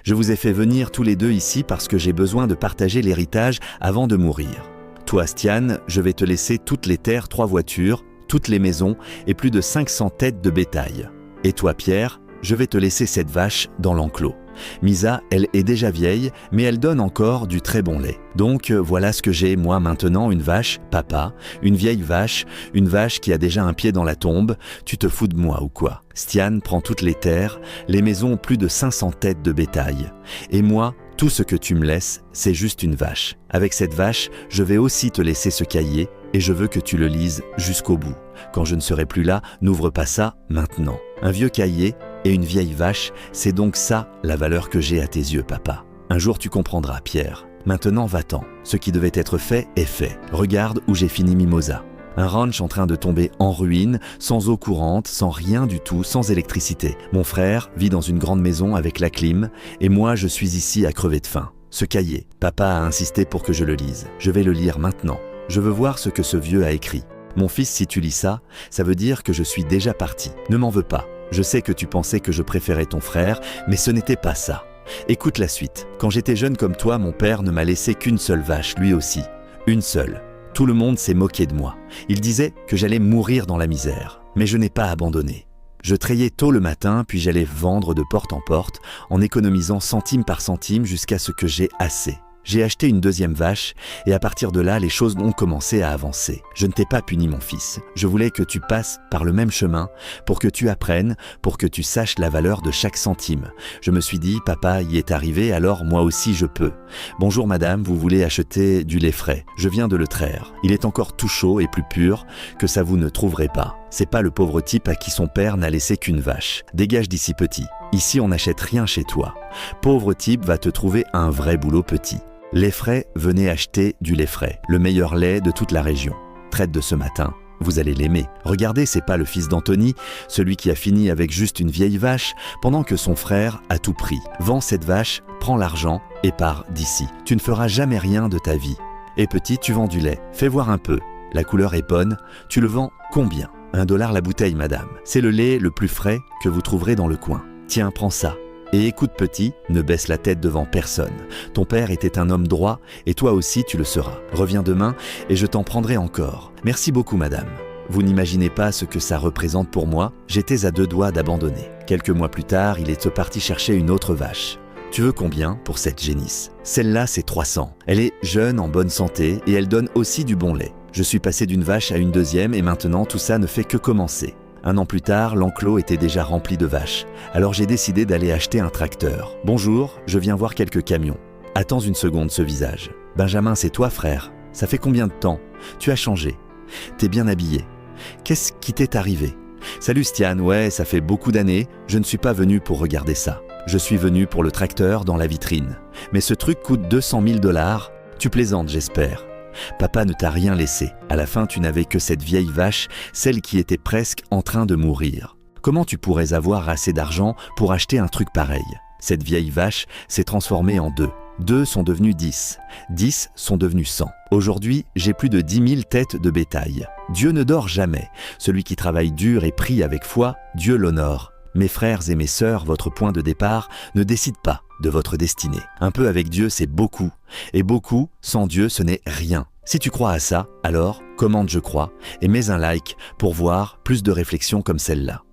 Je vous ai fait venir tous les deux ici parce que j'ai besoin de partager l'héritage avant de mourir. Toi, Stian, je vais te laisser toutes les terres, 3 voitures, toutes les maisons et plus de 500 têtes de bétail. Et toi, Pierre, je vais te laisser cette vache dans l'enclos. Misa, elle est déjà vieille, mais elle donne encore du très bon lait. Donc voilà ce que j'ai, moi, maintenant, une vache, papa, une vieille vache, une vache qui a déjà un pied dans la tombe. Tu te fous de moi ou quoi? Stian prend toutes les terres, les maisons ont plus de 500 têtes de bétail. Et moi, tout ce que tu me laisses, c'est juste une vache. Avec cette vache, je vais aussi te laisser ce cahier et je veux que tu le lises jusqu'au bout. Quand je ne serai plus là, n'ouvre pas ça maintenant. Un vieux cahier et une vieille vache, c'est donc ça la valeur que j'ai à tes yeux, papa. Un jour tu comprendras, Pierre. Maintenant va-t'en. Ce qui devait être fait est fait. Regarde où j'ai fini Mimosa. Un ranch en train de tomber en ruine, sans eau courante, sans rien du tout, sans électricité. Mon frère vit dans une grande maison avec la clim, et moi je suis ici à crever de faim. Ce cahier, papa a insisté pour que je le lise. Je vais le lire maintenant. Je veux voir ce que ce vieux a écrit. Mon fils, si tu lis ça, ça veut dire que je suis déjà parti. Ne m'en veux pas. Je sais que tu pensais que je préférais ton frère, mais ce n'était pas ça. Écoute la suite. Quand j'étais jeune comme toi, mon père ne m'a laissé qu'une seule vache, lui aussi. Une seule. Tout le monde s'est moqué de moi. Il disait que j'allais mourir dans la misère. Mais je n'ai pas abandonné. Je trayais tôt le matin, puis j'allais vendre de porte en porte, en économisant centime par centime jusqu'à ce que j'ai assez. J'ai acheté une deuxième vache et à partir de là, les choses ont commencé à avancer. Je ne t'ai pas puni, mon fils. Je voulais que tu passes par le même chemin pour que tu apprennes, pour que tu saches la valeur de chaque centime. Je me suis dit, papa y est arrivé, alors moi aussi je peux. Bonjour madame, vous voulez acheter du lait frais. Je viens de le traire. Il est encore tout chaud et plus pur que ça vous ne trouverez pas. C'est pas le pauvre type à qui son père n'a laissé qu'une vache. Dégage d'ici petit. Ici on n'achète rien chez toi. Pauvre type va te trouver un vrai boulot petit. Lait frais, venez acheter du lait frais, le meilleur lait de toute la région. Traite de ce matin, vous allez l'aimer. Regardez, c'est pas le fils d'Anthony, celui qui a fini avec juste une vieille vache, pendant que son frère a tout pris. Vends cette vache, prends l'argent et pars d'ici. Tu ne feras jamais rien de ta vie. Et petit, tu vends du lait, fais voir un peu. La couleur est bonne, tu le vends combien? 1 $ la bouteille, madame. C'est le lait le plus frais que vous trouverez dans le coin. Tiens, prends ça. Et écoute petit, ne baisse la tête devant personne. Ton père était un homme droit et toi aussi tu le seras. Reviens demain et je t'en prendrai encore. Merci beaucoup madame. Vous n'imaginez pas ce que ça représente pour moi. J'étais à 2 doigts d'abandonner. Quelques mois plus tard, il est parti chercher une autre vache. Tu veux combien pour cette génisse? Celle-là, c'est 300. Elle est jeune, en bonne santé et elle donne aussi du bon lait. Je suis passé d'une vache à une deuxième et maintenant tout ça ne fait que commencer. 1 an plus tard, l'enclos était déjà rempli de vaches. Alors j'ai décidé d'aller acheter un tracteur. Bonjour, je viens voir quelques camions. Attends une seconde, ce visage. Benjamin, c'est toi, frère? Ça fait combien de temps? Tu as changé. T'es bien habillé. Qu'est-ce qui t'est arrivé? Salut Stian, ouais, ça fait beaucoup d'années. Je ne suis pas venu pour regarder ça. Je suis venu pour le tracteur dans la vitrine. Mais ce truc coûte 200 000 $. Tu plaisantes, j'espère. Papa ne t'a rien laissé. À la fin, tu n'avais que cette vieille vache, celle qui était presque en train de mourir. Comment tu pourrais avoir assez d'argent pour acheter un truc pareil? Cette vieille vache s'est transformée en 2. 2 sont devenus 10. 10 sont devenus 100. Aujourd'hui, j'ai plus de 10 000 têtes de bétail. Dieu ne dort jamais. Celui qui travaille dur et prie avec foi, Dieu l'honore. Mes frères et mes sœurs, votre point de départ ne décide pas de votre destinée. Un peu avec Dieu, c'est beaucoup. Et beaucoup, sans Dieu, ce n'est rien. Si tu crois à ça, alors commente je crois et mets un like pour voir plus de réflexions comme celle-là.